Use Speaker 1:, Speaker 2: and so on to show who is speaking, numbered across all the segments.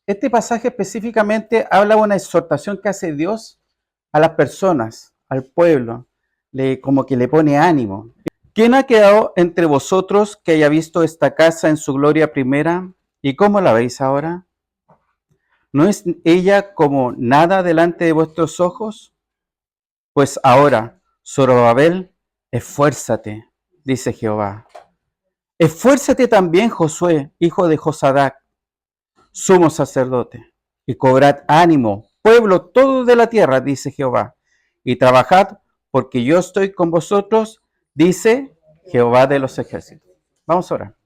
Speaker 1: este pasaje específicamente habla de una exhortación que hace Dios a las personas, al pueblo, como que le pone ánimo. ¿Quién ha quedado entre vosotros que haya visto esta casa en su gloria primera? ¿Y cómo la veis ahora? ¿No es ella como nada delante de vuestros ojos? Pues ahora, Zorobabel, esfuérzate, dice Jehová. Esfuérzate también, Josué, hijo de Josadac, sumo sacerdote, y cobrad ánimo, pueblo todo de la tierra, dice Jehová, y trabajad, porque yo estoy con vosotros, dice Jehová de los ejércitos. Vamos a orar.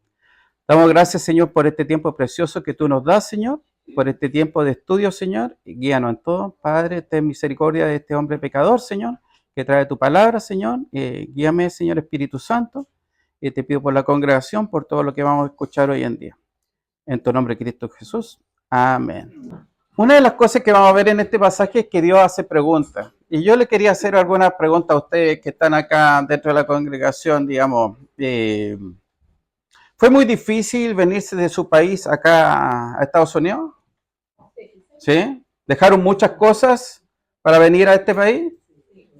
Speaker 1: Damos gracias, Señor, por este tiempo precioso que tú nos das, Señor, por este tiempo de estudio, Señor, y guíanos en todo. Padre, ten misericordia de este hombre pecador, Señor, que trae tu palabra, Señor. Guíame, Señor Espíritu Santo, y te pido por la congregación, por todo lo que vamos a escuchar hoy en día. En tu nombre, Cristo Jesús. Amén. Una de las cosas que vamos a ver en este pasaje es que Dios hace preguntas. Y yo le quería hacer algunas preguntas a ustedes que están acá dentro de la congregación, digamos. ¿Fue muy difícil venirse de su país acá a Estados Unidos? ¿Sí? ¿Dejaron muchas cosas para venir a este país?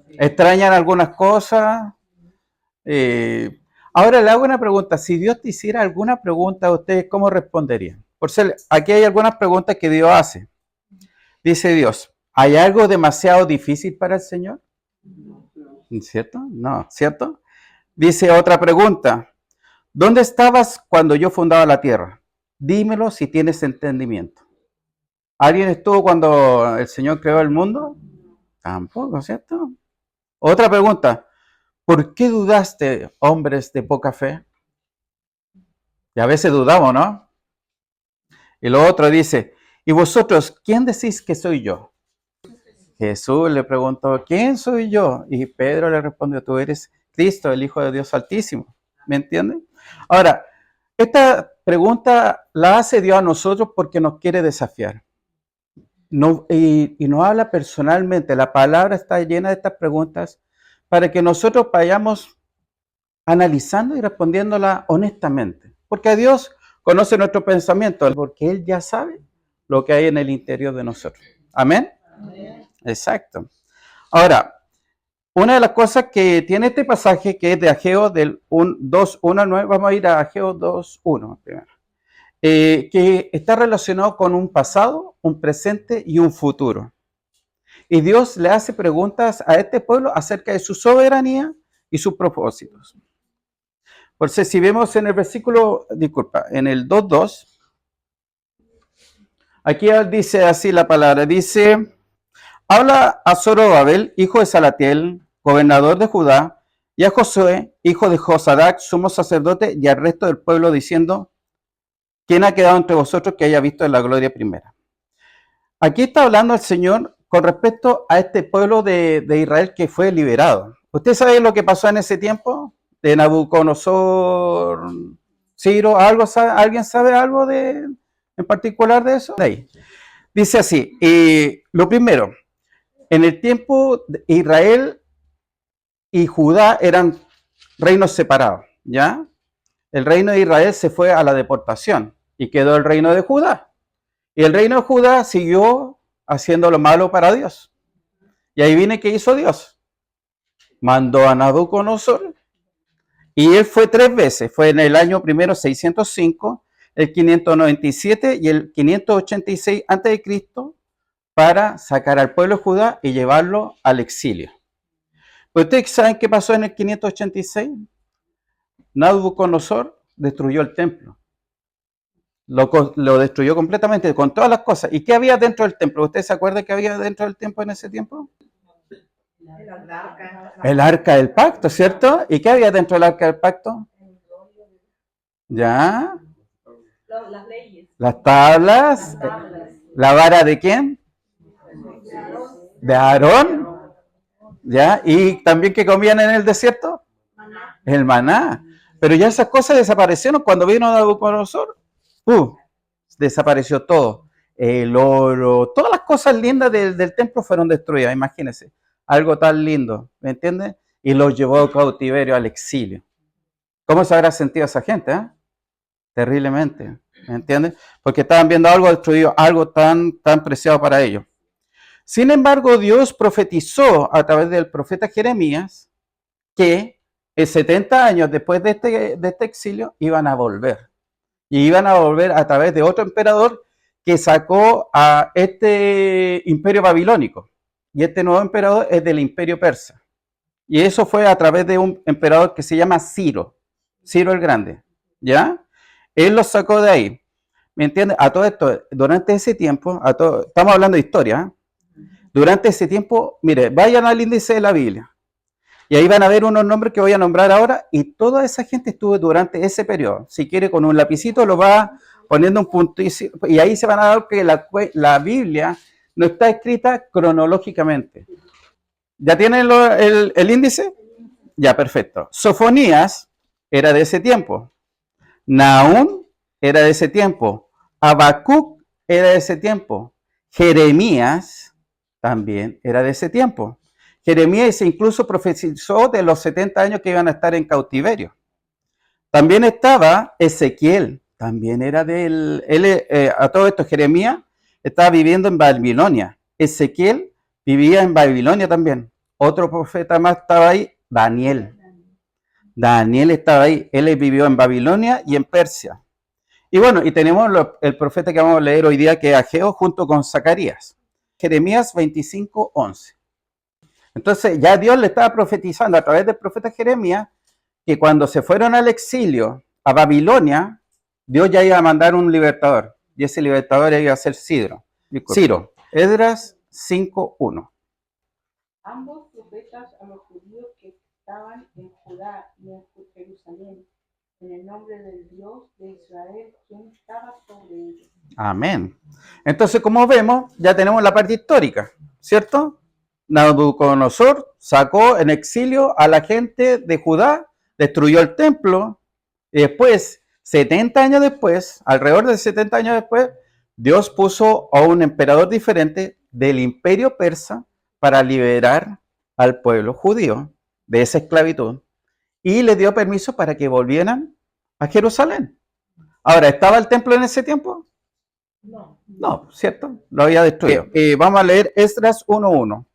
Speaker 1: ¿Extrañan algunas cosas? Ahora le hago una pregunta. Si Dios te hiciera alguna pregunta a ustedes, ¿cómo responderían? Por ser, aquí hay algunas preguntas que Dios hace. Dice Dios, ¿hay algo demasiado difícil para el Señor? ¿Cierto? No, ¿cierto? Dice otra pregunta. ¿Dónde estabas cuando yo fundaba la tierra? Dímelo si tienes entendimiento. ¿Alguien estuvo cuando el Señor creó el mundo? Tampoco, ¿cierto? Otra pregunta. ¿Por qué dudaste, hombres de poca fe? Y a veces dudamos, ¿no? Y lo otro dice, ¿y vosotros quién decís que soy yo? Jesús le preguntó, ¿quién soy yo? Y Pedro le respondió, tú eres Cristo, el Hijo de Dios Altísimo. ¿Me entienden? Ahora, esta pregunta la hace Dios a nosotros porque nos quiere desafiar. No, y nos habla personalmente. La palabra está llena de estas preguntas para que nosotros vayamos analizando y respondiéndola honestamente. Porque Dios conoce nuestro pensamiento, porque Él ya sabe lo que hay en el interior de nosotros. ¿Amén? Amén. Exacto. Ahora, una de las cosas que tiene este pasaje, que es de Ageo del 2.1 al 9, vamos a ir a Ageo 2.1 primero, que está relacionado con un pasado, un presente y un futuro. Y Dios le hace preguntas a este pueblo acerca de su soberanía y sus propósitos. Por eso, si vemos en el versículo, en el 2.2, aquí dice así la palabra, dice, habla a Zorobabel, hijo de Salatiel, gobernador de Judá, y a Josué, hijo de Josadac, sumo sacerdote, y al resto del pueblo, diciendo, ¿quién ha quedado entre vosotros que haya visto la gloria primera? Aquí está hablando el Señor con respecto a este pueblo de Israel que fue liberado. ¿Usted sabe lo que pasó en ese tiempo? De Nabucodonosor, Ciro, ¿alguien sabe algo en particular de eso? Ahí. Dice así, lo primero, en el tiempo de Israel y Judá eran reinos separados, ¿ya? El reino de Israel se fue a la deportación y quedó el reino de Judá. Y el reino de Judá siguió haciendo lo malo para Dios. Y ahí viene que hizo Dios. Mandó a Nabucodonosor y él fue 3 veces. Fue en el año primero 605, el 597 y el 586 a.C. para sacar al pueblo de Judá y llevarlo al exilio. ¿Ustedes saben qué pasó en el 586? Nabucodonosor destruyó el templo. Lo destruyó completamente con todas las cosas. ¿Y qué había dentro del templo? ¿Usted se acuerda qué había dentro del templo en ese tiempo? El arca del pacto, ¿cierto? ¿Y qué había dentro del arca del pacto? ¿Ya?
Speaker 2: Las leyes.
Speaker 1: Las tablas. ¿La vara de quién? De Aarón. ¿Ya? ¿Y también qué comían en el desierto? El maná. Pero ya esas cosas desaparecieron cuando vino Nabucodonosor. Desapareció todo. El oro, todas las cosas lindas del templo fueron destruidas, imagínense. Algo tan lindo, ¿me entiendes? Y los llevó a cautiverio, al exilio. ¿Cómo se habrá sentido esa gente? Terriblemente. ¿Me entiendes? Porque estaban viendo algo destruido, algo tan preciado para ellos. Sin embargo, Dios profetizó a través del profeta Jeremías que 70 años después de este exilio iban a volver. Y iban a volver a través de otro emperador que sacó a este imperio babilónico. Y este nuevo emperador es del imperio persa. Y eso fue a través de un emperador que se llama Ciro, Ciro el Grande. ¿Ya? Él los sacó de ahí. ¿Me entiendes? A todo esto, durante ese tiempo, estamos hablando de historia, ¿eh? Durante ese tiempo, mire, vayan al índice de la Biblia. Y ahí van a ver unos nombres que voy a nombrar ahora, y toda esa gente estuvo durante ese periodo. Si quiere, con un lapicito lo va poniendo un punto, y ahí se van a dar que la Biblia no está escrita cronológicamente. ¿Ya tienen el índice? Ya, perfecto. Sofonías era de ese tiempo. Nahum era de ese tiempo. Habacuc era de ese tiempo. Jeremías también era de ese tiempo. Jeremías incluso profetizó de los 70 años que iban a estar en cautiverio. También estaba Ezequiel, también era a todo esto, Jeremías estaba viviendo en Babilonia. Ezequiel vivía en Babilonia también. Otro profeta más estaba ahí, Daniel. Daniel estaba ahí, él vivió en Babilonia y en Persia. Y bueno, y tenemos el profeta que vamos a leer hoy día, que es Ageo, junto con Zacarías. Jeremías 25:11. Entonces ya Dios le estaba profetizando a través del profeta Jeremías que cuando se fueron al exilio a Babilonia, Dios ya iba a mandar un libertador. Y ese libertador iba a ser Ciro. Esdras 5:1.
Speaker 2: Ambos profetas a los judíos que estaban en Judá y en Jerusalén, en el nombre del Dios de Israel, quien estaba sobre ellos.
Speaker 1: Amén. Entonces, como vemos, ya tenemos la parte histórica, ¿cierto? Nabucodonosor sacó en exilio a la gente de Judá, destruyó el templo, y después, 70 años después, alrededor de 70 años después, Dios puso a un emperador diferente del imperio persa para liberar al pueblo judío de esa esclavitud y le dio permiso para que volvieran a Jerusalén. Ahora, ¿estaba el templo en ese tiempo? No, ¿cierto? Lo había destruido. Vamos a leer Esdras 1:1.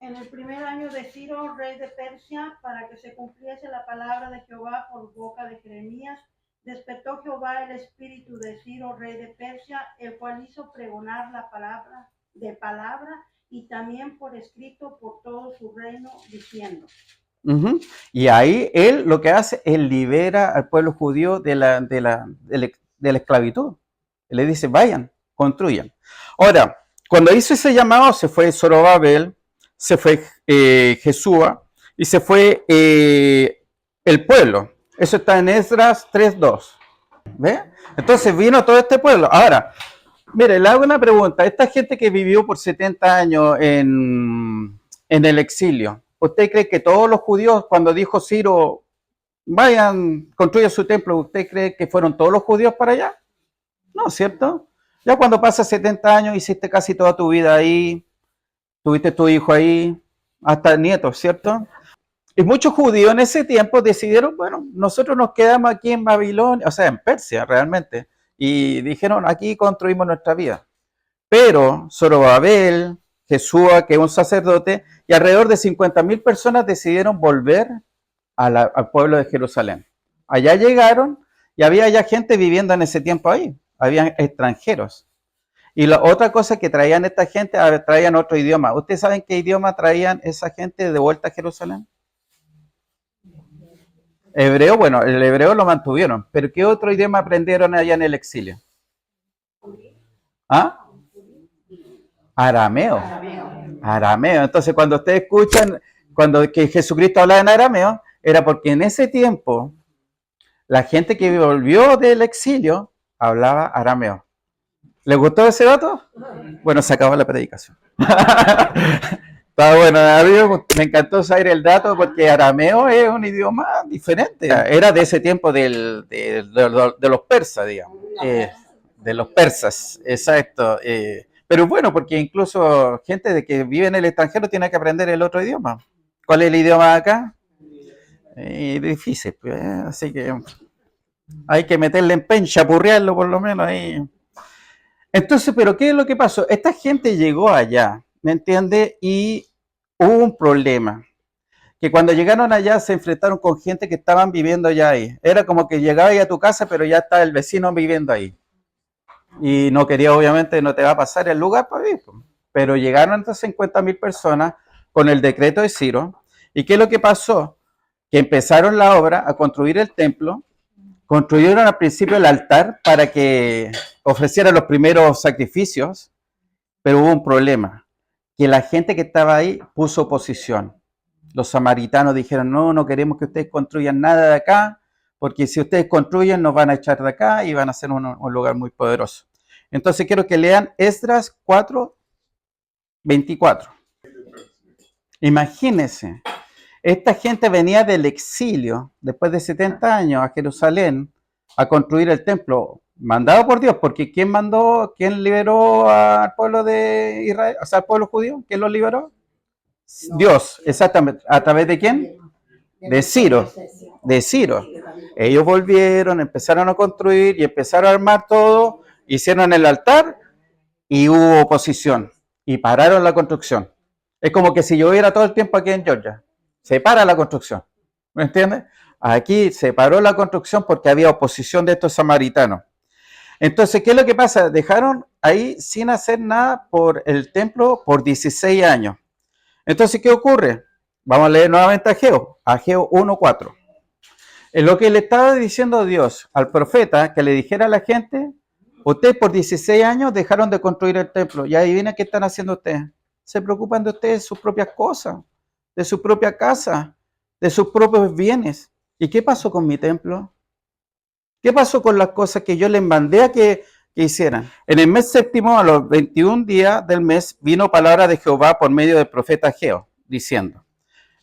Speaker 3: En el primer año de Ciro, rey de Persia, para que se cumpliese la palabra de Jehová por boca de Jeremías, despertó Jehová el espíritu de Ciro, rey de Persia, el cual hizo pregonar la palabra y también por escrito por todo su reino, diciendo.
Speaker 1: Y ahí él lo que hace es libera al pueblo judío de la esclavitud. Él le dice, vayan, construyan. Ahora, cuando hizo ese llamado, se fue Zorobabel, se fue Jesúa y se fue el pueblo. Eso está en Esdras 3:2. ¿Ve? Entonces vino todo este pueblo. Ahora, mire, le hago una pregunta. Esta gente que vivió por 70 años en el exilio, ¿usted cree que todos los judíos, cuando dijo Ciro, vayan, construyan su templo, ¿usted cree que fueron todos los judíos para allá? No, ¿cierto? Ya cuando pasas 70 años, hiciste casi toda tu vida ahí, tuviste tu hijo ahí, hasta nietos, ¿cierto? Y muchos judíos en ese tiempo decidieron, bueno, nosotros nos quedamos aquí en Babilonia, o sea, en Persia realmente, y dijeron, aquí construimos nuestra vida. Pero Zorobabel, Jesúa, que es un sacerdote, y alrededor de 50,000 personas decidieron volver al pueblo de Jerusalén. Allá llegaron y había ya gente viviendo en ese tiempo ahí, habían extranjeros. Y la otra cosa que traían esta gente, traían otro idioma. ¿Ustedes saben qué idioma traían esa gente de vuelta a Jerusalén? Hebreo, bueno, el hebreo lo mantuvieron, pero ¿qué otro idioma aprendieron allá en el exilio? ¿Ah? Arameo. Arameo. Entonces, cuando ustedes escuchan que Jesucristo hablaba en arameo, era porque en ese tiempo la gente que volvió del exilio hablaba arameo. ¿Les gustó ese dato? Bueno, se acabó la predicación. Está bueno, a mí me encantó saber el dato porque arameo es un idioma diferente. Era de ese tiempo de los persas, digamos. De los persas, exacto. Pero bueno, porque incluso gente de que vive en el extranjero tiene que aprender el otro idioma. ¿Cuál es el idioma acá? Difícil, pues, así que Hay que meterle empeño, chapurrearlo por lo menos ahí. Entonces, ¿pero qué es lo que pasó? Esta gente llegó allá, ¿me entiende? Y hubo un problema. Que cuando llegaron allá se enfrentaron con gente que estaban viviendo ya ahí. Era como que llegabas a tu casa, pero ya está el vecino viviendo ahí. Y no quería, obviamente, no te va a pasar el lugar para vivir. Pero llegaron estas 50.000 personas con el decreto de Ciro. ¿Y qué es lo que pasó? Que empezaron la obra a construir el templo, construyeron al principio el altar para que ofrecieran los primeros sacrificios, pero hubo un problema, que la gente que estaba ahí puso oposición. Los samaritanos dijeron, no, no queremos que ustedes construyan nada de acá, porque si ustedes construyen nos van a echar de acá y van a ser un lugar muy poderoso. Entonces quiero que lean Esdras 4:24. Imagínense, esta gente venía del exilio, después de 70 años, a Jerusalén, a construir el templo, mandado por Dios, porque ¿quién mandó, quién liberó al pueblo de Israel, o sea, al pueblo judío? ¿Quién lo liberó? Dios, exactamente. ¿A través de quién? De Ciro. De Ciro. Ellos volvieron, empezaron a construir y empezaron a armar todo, hicieron el altar y hubo oposición y pararon la construcción. Es como que si lloviera todo el tiempo aquí en Georgia. Se para la construcción. ¿Me entiendes? Aquí se paró la construcción porque había oposición de estos samaritanos. Entonces, ¿qué es lo que pasa? Dejaron ahí sin hacer nada por el templo por 16 años. Entonces, ¿qué ocurre? Vamos a leer nuevamente a Ageo 1:4. En lo que le estaba diciendo Dios al profeta, que le dijera a la gente, ustedes por 16 años dejaron de construir el templo. Y adivina qué están haciendo ustedes. Se preocupan de ustedes, sus propias cosas, de su propia casa, de sus propios bienes. ¿Y qué pasó con mi templo? ¿Qué pasó con las cosas que yo les mandé a que hicieran? En el mes séptimo, a los 21 días del mes, vino palabra de Jehová por medio del profeta Ageo, diciendo.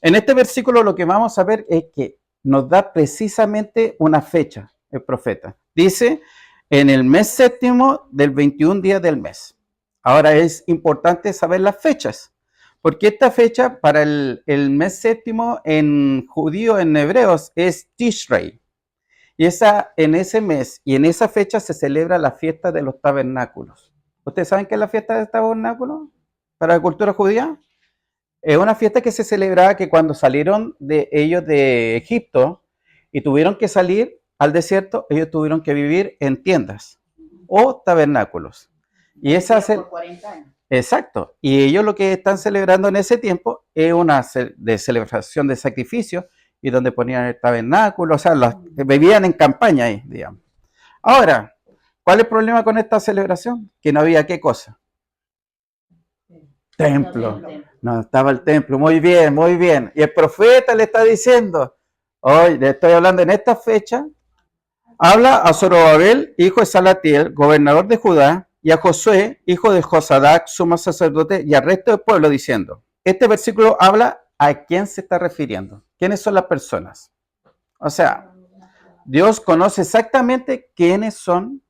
Speaker 1: En este versículo lo que vamos a ver es que nos da precisamente una fecha el profeta. Dice, en el mes séptimo del 21 día del mes. Ahora es importante saber las fechas, porque esta fecha para el mes séptimo en judío, en hebreos, es Tishrei. Y en ese mes y en esa fecha se celebra la fiesta de los tabernáculos. ¿Ustedes saben qué es la fiesta del tabernáculo para la cultura judía? Es una fiesta que se celebraba que cuando salieron de ellos de Egipto y tuvieron que salir al desierto, ellos tuvieron que vivir en tiendas o tabernáculos. Y esa
Speaker 2: por 40 años.
Speaker 1: Exacto. Y ellos lo que están celebrando en ese tiempo es una celebración de sacrificio y donde ponían el tabernáculo, o sea, vivían en campaña ahí, digamos. Ahora, ¿cuál es el problema con esta celebración? Que no había qué cosa. Templo. No estaba el templo. Muy bien, muy bien. Y el profeta le está diciendo, hoy le estoy hablando en esta fecha, habla a Zorobabel, hijo de Salatiel, gobernador de Judá, y a Josué, hijo de Josadac, sumo sacerdote, y al resto del pueblo, diciendo, este versículo habla a quién se está refiriendo. ¿Quiénes son las personas? O sea, Dios conoce exactamente quiénes son,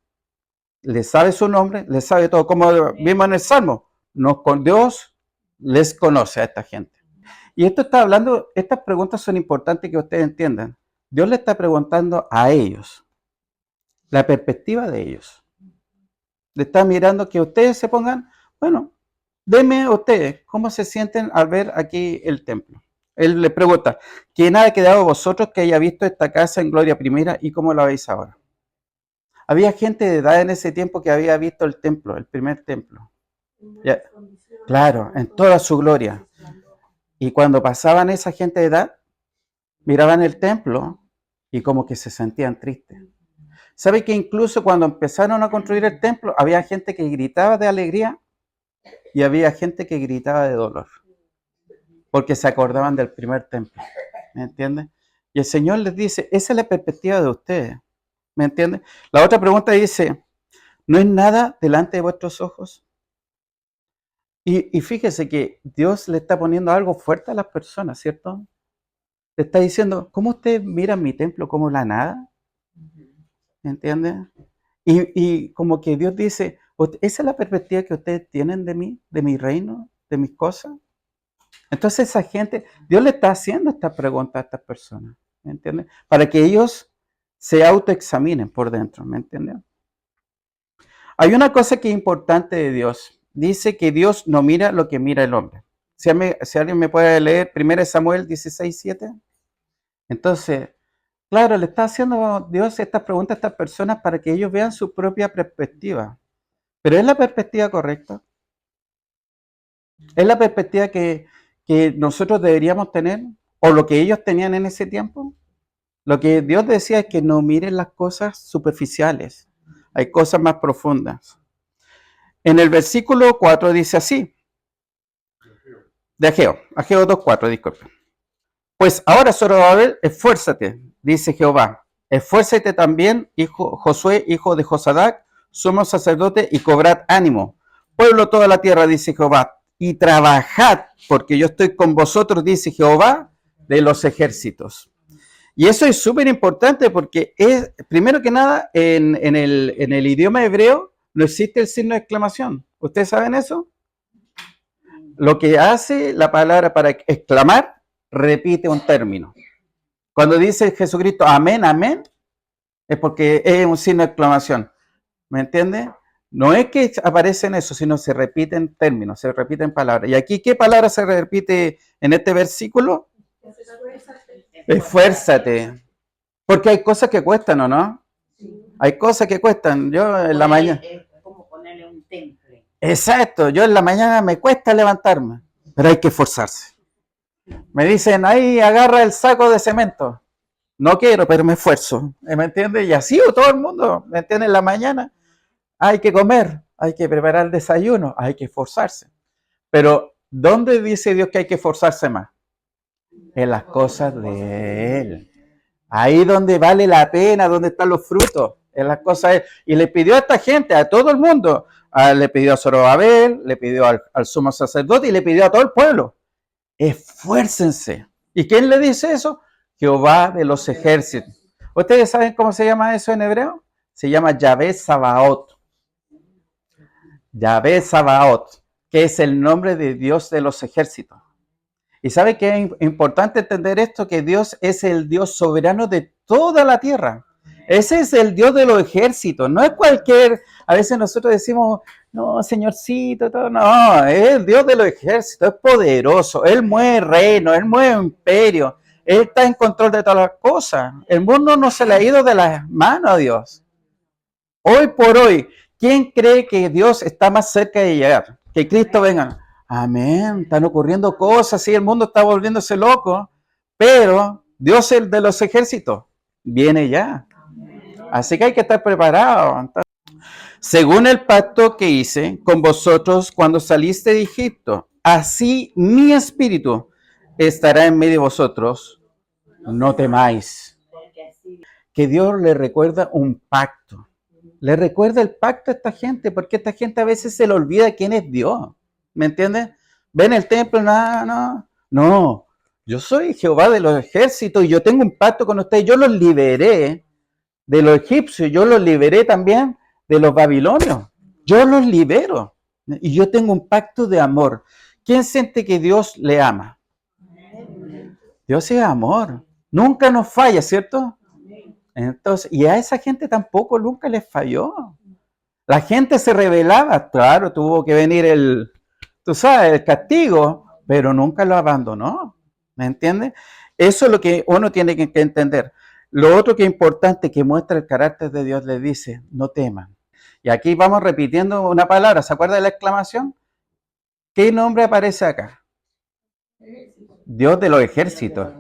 Speaker 1: le sabe su nombre, le sabe todo, como vimos en el Salmo. Dios les conoce a esta gente. Y esto está hablando, estas preguntas son importantes que ustedes entiendan. Dios le está preguntando a ellos, la perspectiva de ellos. Le está mirando que ustedes se pongan, bueno, denme a ustedes cómo se sienten al ver aquí el templo. Él le pregunta, ¿quién ha quedado vosotros que haya visto esta casa en gloria primera y cómo la veis ahora? Había gente de edad en ese tiempo que había visto el templo, el primer templo. Ya, claro, en toda su gloria. Y cuando pasaban esa gente de edad, miraban el templo y como que se sentían tristes. ¿Sabe que incluso cuando empezaron a construir el templo, había gente que gritaba de alegría y había gente que gritaba de dolor? Porque se acordaban del primer templo. ¿Me entiendes? Y el Señor les dice, esa es la perspectiva de ustedes. ¿Me entiendes? La otra pregunta dice, ¿no es nada delante de vuestros ojos? Y fíjese que Dios le está poniendo algo fuerte a las personas, ¿cierto? Le está diciendo, ¿cómo ustedes miran mi templo como la nada? ¿Me entiendes? Y como que Dios dice, ¿esa es la perspectiva que ustedes tienen de mí, de mi reino, de mis cosas? Entonces esa gente, Dios le está haciendo esta pregunta a estas personas, ¿me entiendes? Para que ellos se autoexaminen por dentro, ¿me entienden? Hay una cosa que es importante de Dios. Dice que Dios no mira lo que mira el hombre. Si alguien me puede leer 1 Samuel 16:7. Entonces, claro, le está haciendo Dios estas preguntas a estas personas para que ellos vean su propia perspectiva. ¿Pero es la perspectiva correcta? ¿Es la perspectiva que nosotros deberíamos tener? ¿O lo que ellos tenían en ese tiempo? Lo que Dios decía es que no miren las cosas superficiales. Hay cosas más profundas. En el versículo 4 dice así. De Ageo 2:4, disculpen. Pues ahora, Zorobabel, esfuérzate, dice Jehová. Esfuérzate también, Josué, hijo de Josadac, sumo sacerdote, y cobrad ánimo. Pueblo toda la tierra, dice Jehová, y trabajad, porque yo estoy con vosotros, dice Jehová de los ejércitos. Y eso es súper importante porque es, primero que nada, en el idioma hebreo no existe el signo de exclamación. ¿Ustedes saben eso? Lo que hace la palabra para exclamar, repite un término. Cuando dice Jesucristo, amén, amén, es porque es un signo de exclamación. ¿Me entiende? No es que aparece en eso, sino se repiten términos, se repiten palabras. ¿Y aquí qué palabra se repite en este versículo? Esfuérzate. Porque hay cosas que cuestan, ¿o no? Hay cosas que cuestan. Yo en la mañana...
Speaker 4: Es como ponerle un temple.
Speaker 1: Exacto, yo en la mañana me cuesta levantarme, pero hay que esforzarse. Me dicen, ahí agarra el saco de cemento. No quiero, pero me esfuerzo. ¿Me entiendes? Y así todo el mundo, ¿me entiendes? En la mañana hay que comer, hay que preparar el desayuno, hay que esforzarse. Pero, ¿dónde dice Dios que hay que esforzarse más? En las cosas de Él. Ahí donde vale la pena, donde están los frutos, en las cosas de Él. Y le pidió a esta gente, a todo el mundo, le pidió a Zorobabel, le pidió al sumo sacerdote y le pidió a todo el pueblo. Esfuércense. ¿Y quién le dice eso? Jehová de los ejércitos. ¿Ustedes saben cómo se llama eso en hebreo? Se llama Yahvé Sabaoth. Yahvé Sabaoth, que es el nombre de Dios de los ejércitos. ¿Y sabe qué es importante entender esto? Que Dios es el Dios soberano de toda la tierra. Ese es el Dios de los ejércitos. No es cualquier... A veces nosotros decimos, no, señorcito, todo. No, es el Dios de los ejércitos. Es poderoso. Él mueve reino, Él mueve imperio. Él está en control de todas las cosas. El mundo no se le ha ido de las manos a Dios. Hoy por hoy, ¿quién cree que Dios está más cerca de llegar? Que Cristo venga. Amén. Están ocurriendo cosas, sí, el mundo está volviéndose loco, pero Dios, el de los ejércitos, viene ya. Así que hay que estar preparados. Según el pacto que hice con vosotros cuando saliste de Egipto, así mi espíritu estará en medio de vosotros. No temáis. Que Dios le recuerda un pacto. Le recuerda el pacto a esta gente, porque esta gente a veces se le olvida quién es Dios. ¿Me entiendes? Ven el templo, no. Yo soy Jehová de los ejércitos y yo tengo un pacto con ustedes. Yo los liberé de los egipcios, yo los liberé también de los babilonios. Yo los libero y yo tengo un pacto de amor. ¿Quién siente que Dios le ama? Dios es amor. Nunca nos falla, ¿cierto? Entonces, y a esa gente tampoco nunca les falló. La gente se rebelaba, claro, tuvo que venir el castigo, pero nunca lo abandonó. ¿Me entiendes? Eso es lo que uno tiene que entender. Lo otro que es importante, que muestra el carácter de Dios, le dice, no teman. Y aquí vamos repitiendo una palabra, ¿se acuerda de la exclamación? ¿Qué nombre aparece acá? Dios de los ejércitos.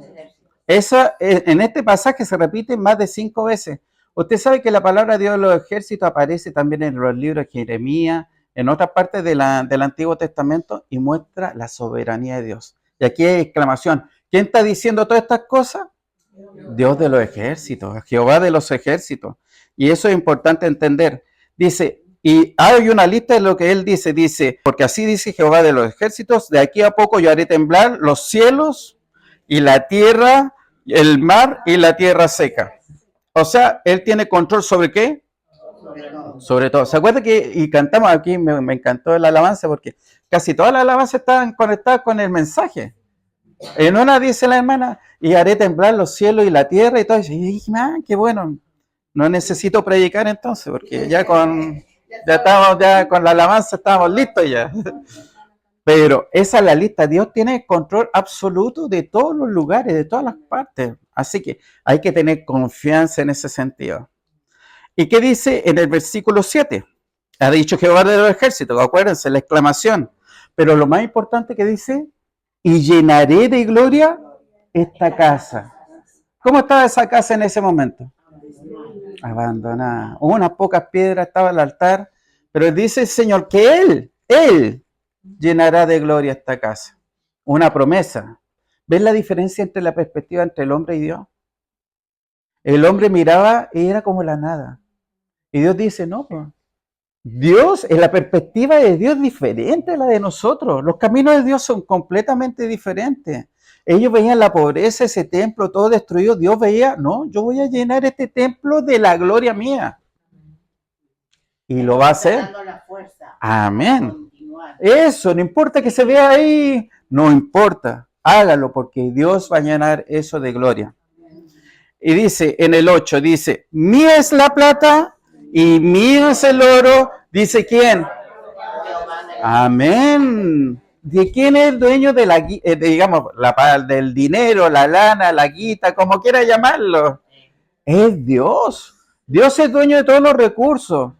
Speaker 1: Eso, en este pasaje se repite más de 5 veces. Usted sabe que la palabra Dios de los ejércitos aparece también en los libros de Jeremías, en otras partes del Antiguo Testamento, y muestra la soberanía de Dios. Y aquí hay exclamación. ¿Quién está diciendo todas estas cosas? Dios de los ejércitos, Jehová de los ejércitos. Y eso es importante entender. Dice, y hay una lista de lo que él dice, porque así dice Jehová de los ejércitos, de aquí a poco yo haré temblar los cielos y la tierra, el mar y la tierra seca. O sea, él tiene control ¿sobre qué? Sobre todo. ¿Se acuerda que, y cantamos aquí, me encantó la alabanza, porque casi todas las alabanzas estaban conectadas con el mensaje. En una dice la hermana, y haré temblar los cielos y la tierra, y todo, y dije, qué bueno. No necesito predicar entonces, porque ya estamos ya con la alabanza, estamos listos ya. Pero esa es la lista. Dios tiene control absoluto de todos los lugares, de todas las partes. Así que hay que tener confianza en ese sentido. ¿Y qué dice en el versículo 7? Ha dicho Jehová de los ejércitos, acuérdense, la exclamación. Pero lo más importante que dice, y llenaré de gloria esta casa. ¿Cómo estaba esa casa en ese momento? Abandonada. Unas pocas piedras, estaba el altar, pero dice el Señor que Él llenará de gloria esta casa. Una promesa. ¿Ves la diferencia entre la perspectiva entre el hombre y Dios? El hombre miraba y era como la nada. Y Dios dice, no, pues, Dios, en la perspectiva de Dios es diferente a la de nosotros. Los caminos de Dios son completamente diferentes. Ellos veían la pobreza, ese templo todo destruido. Dios veía, no, yo voy a llenar este templo de la gloria mía. Y lo va a hacer. Amén. Eso, no importa que se vea ahí, no importa. Hágalo porque Dios va a llenar eso de gloria. Y dice en el 8, dice, mía es la plata y mío es el oro. Dice, ¿quién? Amén. ¿De quién es el dueño de del dinero, la lana, la guita, como quiera llamarlo? Es Dios. Dios es dueño de todos los recursos.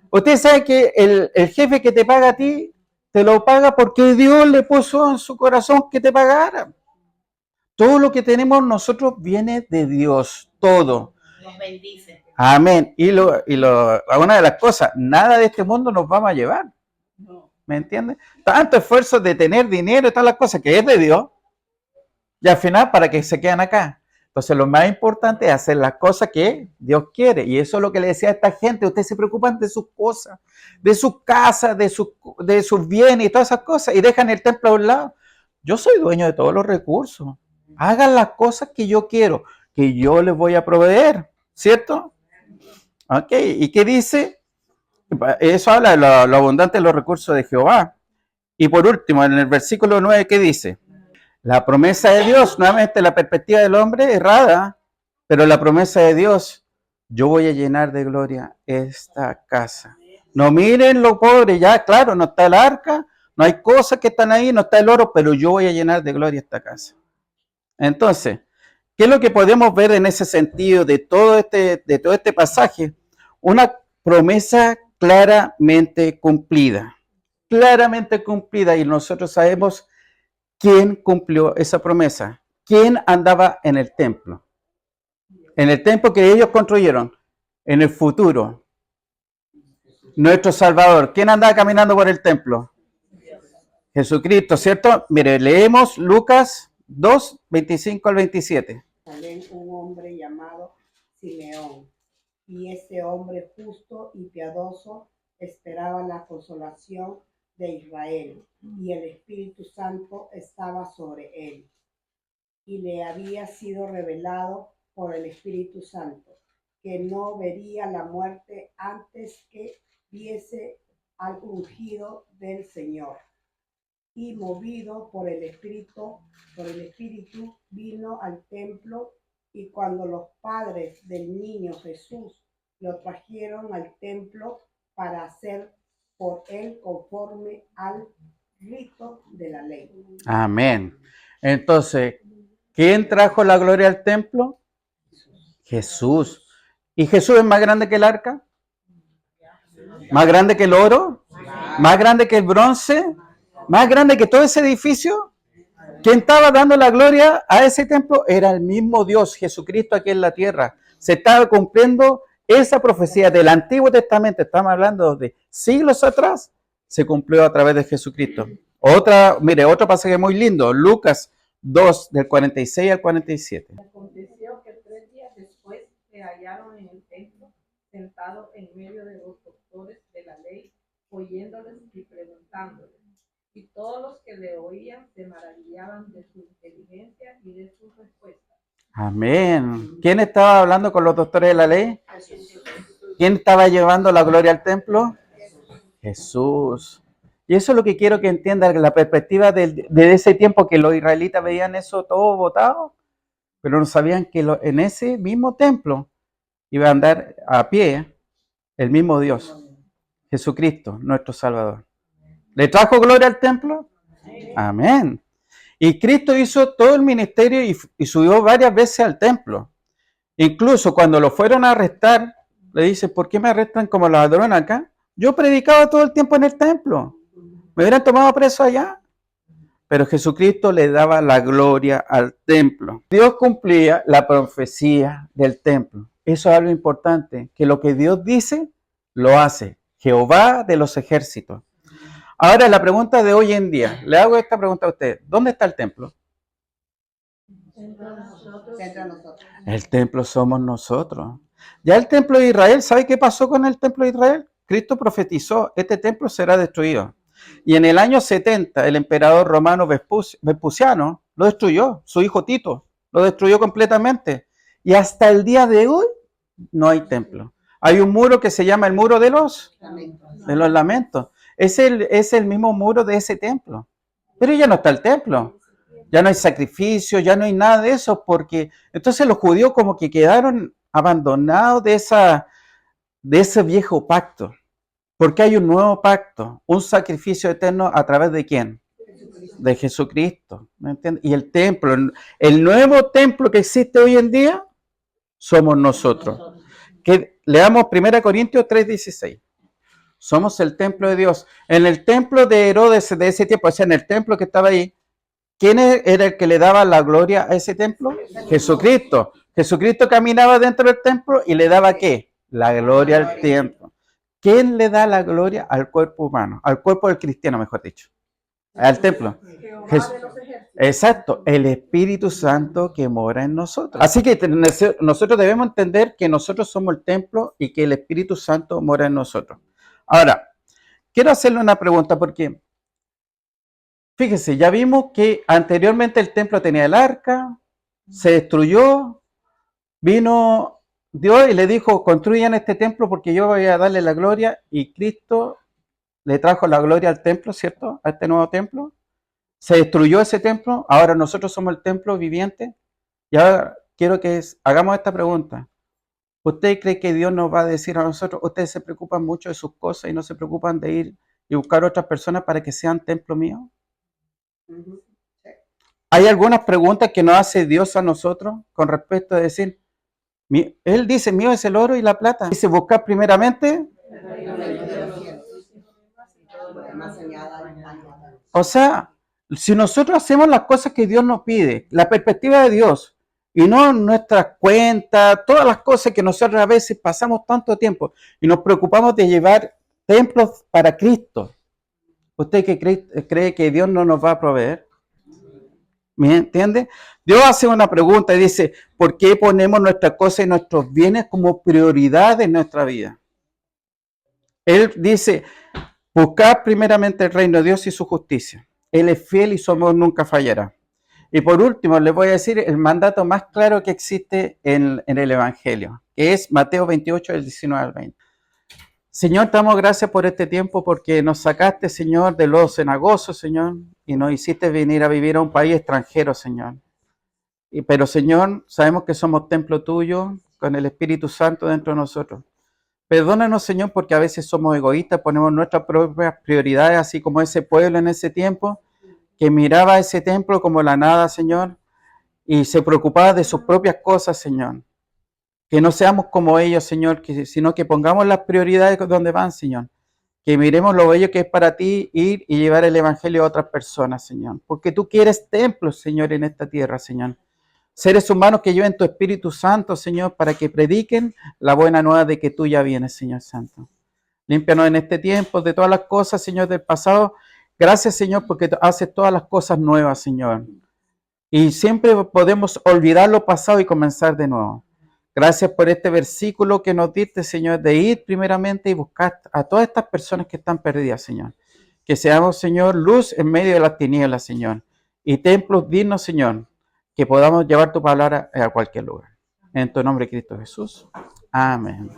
Speaker 1: Usted sabe que el jefe que te paga a ti, te lo paga porque Dios le puso en su corazón que te pagara. Todo lo que tenemos nosotros viene de Dios, todo.
Speaker 4: Nos bendice.
Speaker 1: Amén. Y una de las cosas, nada de este mundo nos vamos a llevar. ¿Me entiendes? Tanto esfuerzo de tener dinero y todas las cosas que es de Dios, y al final para que se quedan acá. Entonces lo más importante es hacer las cosas que Dios quiere. Y eso es lo que le decía a esta gente. Ustedes se preocupan de sus cosas, de sus casas, de sus bienes y todas esas cosas. Y dejan el templo a un lado. Yo soy dueño de todos los recursos. Hagan las cosas que yo quiero, que yo les voy a proveer. ¿Cierto? Ok. ¿Y qué dice? Eso habla de lo abundante de los recursos de Jehová. Y por último, en el versículo 9, ¿qué dice? La promesa de Dios, nuevamente la perspectiva del hombre errada, pero la promesa de Dios, yo voy a llenar de gloria esta casa. No miren lo pobre, ya claro, no está el arca, no hay cosas que están ahí, no está el oro, pero yo voy a llenar de gloria esta casa. Entonces, ¿qué es lo que podemos ver en ese sentido de todo este pasaje? Una promesa claramente cumplida, y nosotros sabemos quién cumplió esa promesa, quién andaba en el templo que ellos construyeron, en el futuro. Nuestro Salvador, ¿quién andaba caminando por el templo? Jesucristo, ¿cierto? Mire, leemos Lucas 2, 25 al 27.
Speaker 5: Un hombre llamado Simeón, y ese hombre justo y piadoso esperaba la consolación de Israel, y el Espíritu Santo estaba sobre él, y le había sido revelado por el Espíritu Santo que no vería la muerte antes que viese al ungido del Señor. Y movido por el Espíritu vino al templo, y cuando los padres del niño Jesús lo trajeron al templo para hacer por él conforme al rito de la ley.
Speaker 1: Amén. Entonces, ¿quién trajo la gloria al templo? Jesús. ¿Y Jesús es más grande que el arca? ¿Más grande que el oro? ¿Más grande que el bronce? ¿Más grande que todo ese edificio? ¿Quién estaba dando la gloria a ese templo? Era el mismo Dios, Jesucristo, aquí en la tierra. Se estaba cumpliendo esa profecía del Antiguo Testamento, estamos hablando de siglos atrás, se cumplió a través de Jesucristo. Otro pasaje muy lindo, Lucas 2, del 46 al 47.
Speaker 2: Aconteció que 3 días después se hallaron en el templo, sentado en medio de los doctores de la ley, oyéndoles y preguntándoles. Y todos los que le oían se maravillaban de su inteligencia y de sus respuestas.
Speaker 1: Amén. ¿Quién estaba hablando con los doctores de la ley? ¿Quién estaba llevando la gloria al templo? Jesús. Y eso es lo que quiero que entiendan, la perspectiva de ese tiempo que los israelitas veían eso todo botado, pero no sabían que en ese mismo templo iba a andar a pie el mismo Dios, Jesucristo, nuestro Salvador. ¿Le trajo gloria al templo? Amén. Y Cristo hizo todo el ministerio y subió varias veces al templo. Incluso cuando lo fueron a arrestar, le dice, ¿por qué me arrestan como ladrón acá? Yo predicaba todo el tiempo en el templo. ¿Me hubieran tomado preso allá? Pero Jesucristo le daba la gloria al templo. Dios cumplía la profecía del templo. Eso es algo importante, que lo que Dios dice, lo hace. Jehová de los ejércitos. Ahora, la pregunta de hoy en día, le hago esta pregunta a usted. ¿Dónde está el templo?
Speaker 5: Entre nosotros.
Speaker 1: El templo somos nosotros. Ya el templo de Israel, ¿sabe qué pasó con el templo de Israel? Cristo profetizó, este templo será destruido. Y en el año 70, el emperador romano Vespuciano lo destruyó, su hijo Tito, lo destruyó completamente. Y hasta el día de hoy no hay templo. Hay un muro que se llama el muro de los lamentos. Es el mismo muro de ese templo. Pero ya no está el templo. Ya no hay sacrificio, ya no hay nada de eso, porque entonces los judíos como que quedaron abandonados de ese viejo pacto. Porque hay un nuevo pacto, un sacrificio eterno a través de ¿quién? De Jesucristo. ¿Me entiendes? Y el templo, el nuevo templo que existe hoy en día, somos nosotros. Que leamos 1 Corintios 3:16. Somos el templo de Dios. En el templo de Herodes de ese tiempo, o sea, en el templo que estaba ahí, ¿quién era el que le daba la gloria a ese templo? Jesucristo. Jesucristo caminaba dentro del templo y le daba ¿qué? La gloria al templo. ¿Quién le da la gloria al cuerpo humano? Al cuerpo del cristiano, mejor dicho. Al templo. Exacto, el Espíritu Santo que mora en nosotros. Así que nosotros debemos entender que nosotros somos el templo y que el Espíritu Santo mora en nosotros. Ahora, quiero hacerle una pregunta porque, fíjese, ya vimos que anteriormente el templo tenía el arca, se destruyó, vino Dios y le dijo, construyan este templo porque yo voy a darle la gloria, y Cristo le trajo la gloria al templo, ¿cierto? A este nuevo templo. Se destruyó ese templo, ahora nosotros somos el templo viviente. Y ahora quiero que hagamos esta pregunta. ¿Usted cree que Dios nos va a decir a nosotros, ustedes se preocupan mucho de sus cosas y no se preocupan de ir y buscar otras personas para que sean templo mío? Hay algunas preguntas que nos hace Dios a nosotros con respecto a decir, Él dice, mío es el oro y la plata. Dice, buscar primeramente. O sea, si nosotros hacemos las cosas que Dios nos pide, la perspectiva de Dios, y no nuestras cuentas, todas las cosas que nosotros a veces pasamos tanto tiempo y nos preocupamos de llevar templos para Cristo, ¿usted cree que Dios no nos va a proveer? ¿Me entiende? Dios hace una pregunta y dice, ¿por qué ponemos nuestras cosas y nuestros bienes como prioridad en nuestra vida? Él dice, buscad primeramente el reino de Dios y su justicia. Él es fiel y su amor nunca fallará. Y por último, les voy a decir el mandato más claro que existe en el Evangelio, que es Mateo 28, del 19 al 20. Señor, te damos gracias por este tiempo, porque nos sacaste, Señor, de los cenagosos, Señor, y nos hiciste venir a vivir a un país extranjero, Señor. Pero, Señor, sabemos que somos templo tuyo, con el Espíritu Santo dentro de nosotros. Perdónanos, Señor, porque a veces somos egoístas, ponemos nuestras propias prioridades, así como ese pueblo en ese tiempo, que miraba ese templo como la nada, Señor, y se preocupaba de sus propias cosas, Señor. Que no seamos como ellos, Señor, sino que pongamos las prioridades donde van, Señor. Que miremos lo bello que es para ti ir y llevar el Evangelio a otras personas, Señor. Porque tú quieres templos, Señor, en esta tierra, Señor. Seres humanos que lleven tu Espíritu Santo, Señor, para que prediquen la buena nueva de que tú ya vienes, Señor Santo. Límpianos en este tiempo de todas las cosas, Señor, del pasado. Gracias, Señor, porque haces todas las cosas nuevas, Señor. Y siempre podemos olvidar lo pasado y comenzar de nuevo. Gracias por este versículo que nos diste, Señor, de ir primeramente y buscar a todas estas personas que están perdidas, Señor. Que seamos, Señor, luz en medio de las tinieblas, Señor. Y templos dignos, Señor, que podamos llevar tu palabra a cualquier lugar. En tu nombre, Cristo Jesús. Amén.